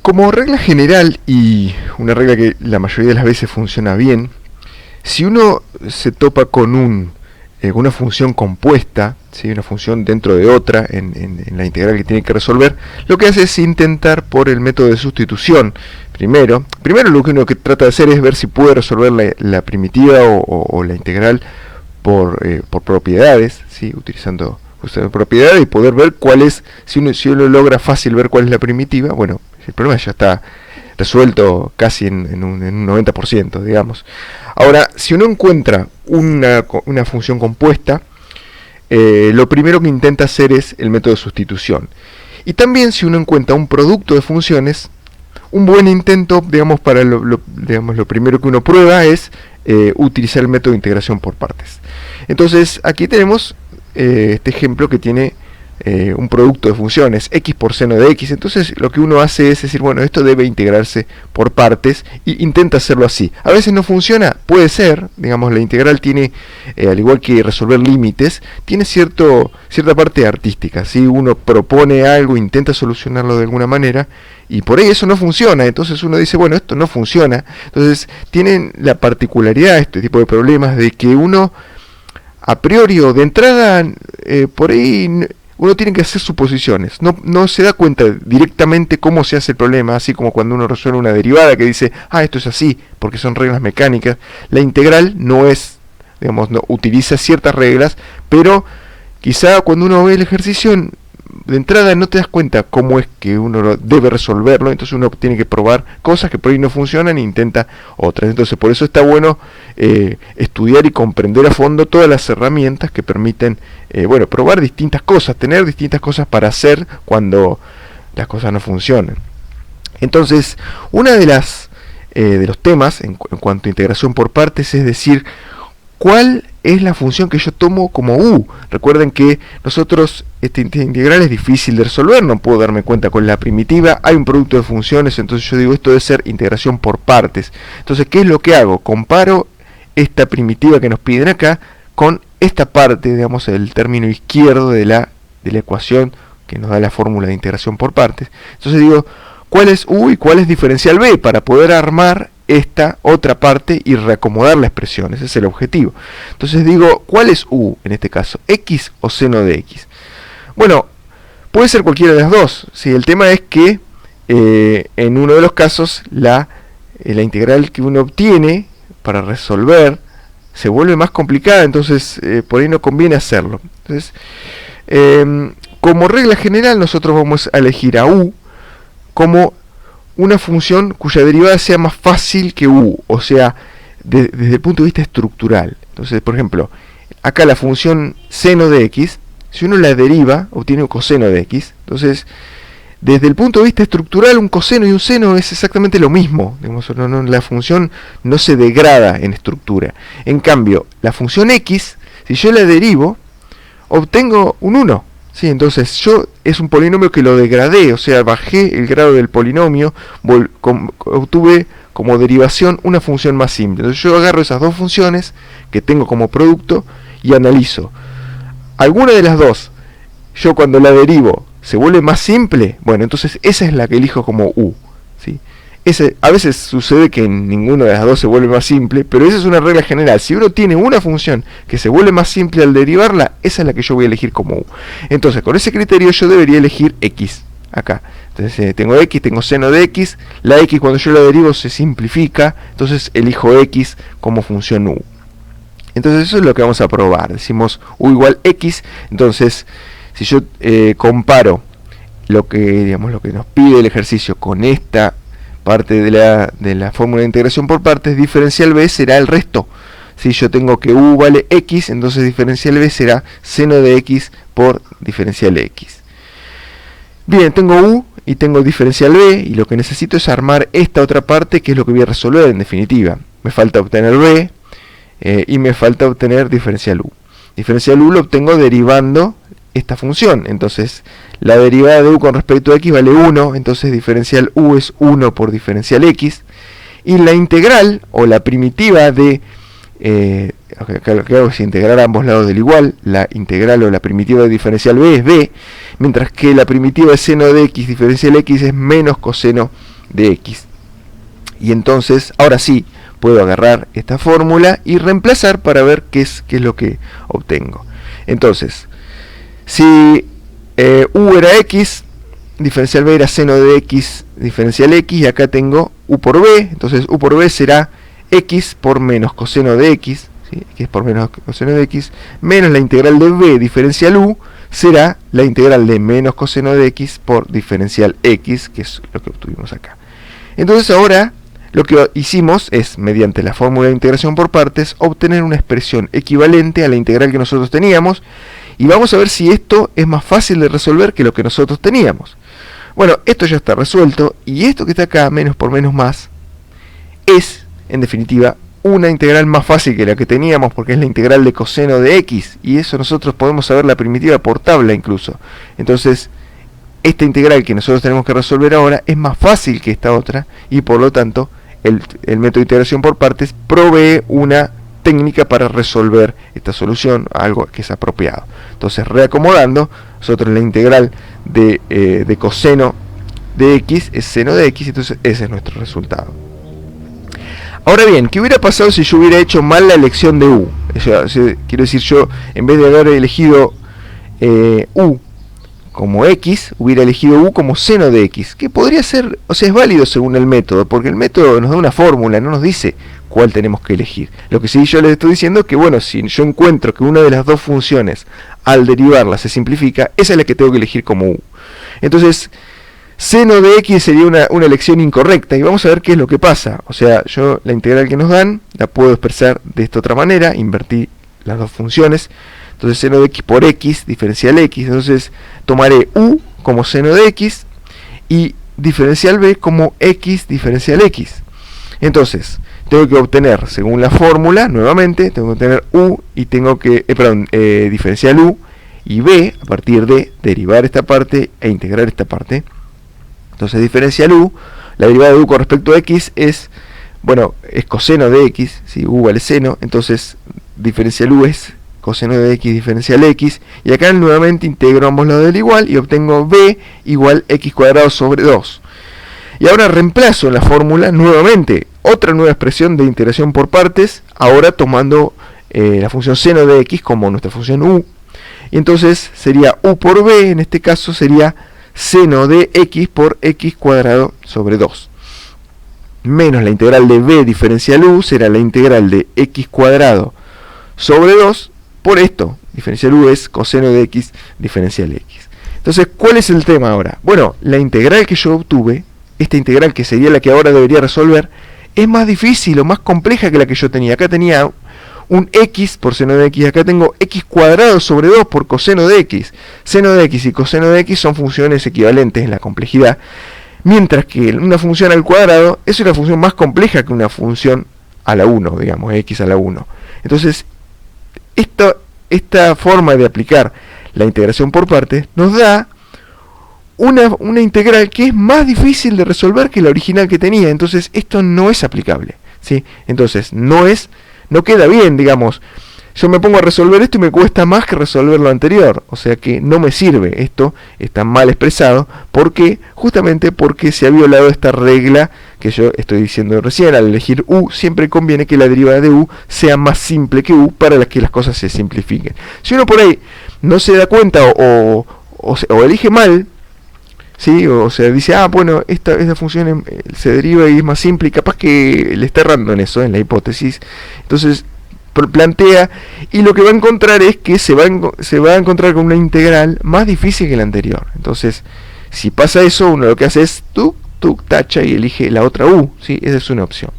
Como regla general, y una regla que la mayoría de las veces funciona bien, si uno se topa con una función compuesta, ¿sí? Una función dentro de otra en la integral que tiene que resolver, lo que hace es intentar por el método de sustitución. Primero lo que uno trata de hacer es ver si puede resolver la primitiva o la integral por propiedades, ¿sí? utilizando propiedades y poder ver cuál es, si uno logra fácil ver cuál es la primitiva, bueno, el problema ya está resuelto casi en un 90%, digamos. Ahora, si uno encuentra una función compuesta, lo primero que intenta hacer es el método de sustitución. Y también si uno encuentra un producto de funciones, un buen intento, digamos, para lo primero que uno prueba es utilizar el método de integración por partes. Entonces, aquí tenemos este ejemplo que tiene un producto de funciones, x por seno de x. Entonces lo que uno hace es decir, bueno, esto debe integrarse por partes, e intenta hacerlo así. A veces no funciona, puede ser, digamos, la integral tiene, al igual que resolver límites, tiene cierta parte artística, ¿sí? Uno propone algo, intenta solucionarlo de alguna manera, y por ahí eso no funciona, entonces uno dice, bueno, esto no funciona. Entonces tienen la particularidad, este tipo de problemas, de que uno, a priori o de entrada, por ahí uno tiene que hacer suposiciones, no se da cuenta directamente cómo se hace el problema, así como cuando uno resuelve una derivada que dice, esto es así, porque son reglas mecánicas. La integral no es, digamos, no utiliza ciertas reglas, pero quizá cuando uno ve el ejercicio, de entrada no te das cuenta cómo es que uno debe resolverlo, entonces uno tiene que probar cosas que por ahí no funcionan e intenta otras. Entonces por eso está bueno estudiar y comprender a fondo todas las herramientas que permiten probar distintas cosas, tener distintas cosas para hacer cuando las cosas no funcionan. Entonces, una de los temas en cuanto a integración por partes es decir, ¿cuál es la función que yo tomo como u? Recuerden que nosotros, este integral es difícil de resolver, no puedo darme cuenta con la primitiva, hay un producto de funciones, entonces yo digo, esto debe ser integración por partes. Entonces, ¿qué es lo que hago? Comparo esta primitiva que nos piden acá con esta parte, digamos, el término izquierdo de la ecuación que nos da la fórmula de integración por partes. Entonces digo, ¿cuál es u y cuál es diferencial b? Para poder armar esta otra parte y reacomodar la expresión. Ese es el objetivo. Entonces digo, ¿cuál es u en este caso? ¿X o seno de x? Bueno, puede ser cualquiera de las dos. ¿Sí? El tema es que en uno de los casos la integral que uno obtiene para resolver se vuelve más complicada, entonces por ahí no conviene hacerlo. Entonces, como regla general, nosotros vamos a elegir a u como una función cuya derivada sea más fácil que u, o sea, desde el punto de vista estructural. Entonces, por ejemplo, acá la función seno de x, si uno la deriva, obtiene un coseno de x. Entonces, desde el punto de vista estructural, un coseno y un seno es exactamente lo mismo. Digamos, la función no se degrada en estructura. En cambio, la función x, si yo la derivo, obtengo un 1. Sí, entonces es un polinomio que lo degradé, o sea, bajé el grado del polinomio, obtuve como derivación una función más simple. Entonces yo agarro esas dos funciones que tengo como producto y analizo. Alguna de las dos, yo cuando la derivo, se vuelve más simple, bueno, entonces esa es la que elijo como u. ¿Sí? A veces sucede que ninguna de las dos se vuelve más simple, pero esa es una regla general. Si uno tiene una función que se vuelve más simple al derivarla, esa es la que yo voy a elegir como u. Entonces, con ese criterio yo debería elegir x, acá. Entonces, tengo x, tengo seno de x, la x cuando yo la derivo se simplifica, entonces elijo x como función u. Entonces, eso es lo que vamos a probar. Decimos u igual x, entonces, si yo comparo lo que nos pide el ejercicio con esta parte de la fórmula de integración por partes, diferencial b será el resto. Si yo tengo que u vale x, entonces diferencial b será seno de x por diferencial x. Bien, tengo u y tengo diferencial b, y lo que necesito es armar esta otra parte, que es lo que voy a resolver en definitiva. Me falta obtener b y me falta obtener diferencial u. Diferencial u lo obtengo derivando esta función. Entonces la derivada de u con respecto a x vale 1, entonces diferencial u es 1 por diferencial x, y la integral o la primitiva de lo que hago es integrar a ambos lados del igual. La integral o la primitiva de diferencial b es b, mientras que la primitiva de seno de x diferencial x es menos coseno de x. Y entonces, ahora sí, puedo agarrar esta fórmula y reemplazar para ver qué es lo que obtengo. Entonces, si u era x, diferencial b era seno de x diferencial x, y acá tengo u por b, entonces u por b será x por menos coseno de x, ¿sí? X por menos coseno de x, menos la integral de b diferencial u, será la integral de menos coseno de x por diferencial x, que es lo que obtuvimos acá. Entonces ahora lo que hicimos es, mediante la fórmula de integración por partes, obtener una expresión equivalente a la integral que nosotros teníamos, y vamos a ver si esto es más fácil de resolver que lo que nosotros teníamos. Bueno, esto ya está resuelto, y esto que está acá, menos por menos más, es, en definitiva, una integral más fácil que la que teníamos, porque es la integral de coseno de x, y eso nosotros podemos saber la primitiva por tabla incluso. Entonces, esta integral que nosotros tenemos que resolver ahora es más fácil que esta otra, y por lo tanto, el método de integración por partes provee una técnica para resolver esta solución, algo que es apropiado. Entonces, reacomodando, nosotros la integral de coseno de x es seno de x, entonces ese es nuestro resultado. Ahora bien, ¿qué hubiera pasado si yo hubiera hecho mal la elección de u? Quiero decir, yo en vez de haber elegido u como x, hubiera elegido u como seno de x, que podría ser, o sea, es válido según el método, porque el método nos da una fórmula, no nos dice cuál tenemos que elegir. Lo que sí yo les estoy diciendo es que, bueno, si yo encuentro que una de las dos funciones, al derivarla, se simplifica, esa es la que tengo que elegir como u. Entonces, seno de x sería una elección incorrecta, y vamos a ver qué es lo que pasa. O sea, yo la integral que nos dan, la puedo expresar de esta otra manera, invertir las dos funciones. Entonces, seno de x por x, diferencial x, entonces tomaré u como seno de x y diferencial b como x diferencial x. Entonces, tengo que obtener, según la fórmula, nuevamente, tengo que obtener u y tengo que, diferencial u y b a partir de derivar esta parte e integrar esta parte. Entonces, diferencial u, la derivada de u con respecto a x es, bueno, es coseno de x, si u vale seno, entonces diferencial u es coseno de x diferencial x, y acá nuevamente integro ambos lados del igual y obtengo b igual x cuadrado sobre 2. Y ahora reemplazo en la fórmula nuevamente otra nueva expresión de integración por partes, ahora tomando la función seno de x como nuestra función u, y entonces sería u por b, en este caso sería seno de x por x cuadrado sobre 2, menos la integral de b diferencial u, será la integral de x cuadrado sobre 2, por esto, diferencial u es coseno de x diferencial x. Entonces, ¿cuál es el tema ahora? Bueno, la integral que yo obtuve, esta integral que sería la que ahora debería resolver, es más difícil o más compleja que la que yo tenía. Acá tenía un x por seno de x, acá tengo x cuadrado sobre 2 por coseno de x. Seno de x y coseno de x son funciones equivalentes en la complejidad, mientras que una función al cuadrado es una función más compleja que una función a la 1, digamos, x a la 1. Entonces, esta forma de aplicar la integración por partes nos da una integral que es más difícil de resolver que la original que tenía. Entonces esto no es aplicable, ¿sí? Entonces no queda bien, digamos, yo me pongo a resolver esto y me cuesta más que resolver lo anterior, o sea que no me sirve, esto está mal expresado, porque justamente porque se ha violado esta regla que yo estoy diciendo recién. Al elegir u siempre conviene que la derivada de u sea más simple que u para que las cosas se simplifiquen. Si uno por ahí no se da cuenta o elige mal, ¿sí? O sea, dice, bueno, esta función se deriva y es más simple, y capaz que le está errando en eso, en la hipótesis. Entonces plantea, y lo que va a encontrar es que se va a encontrar con una integral más difícil que la anterior. Entonces, si pasa eso, uno lo que hace es tacha y elige la otra u, ¿sí? Esa es una opción.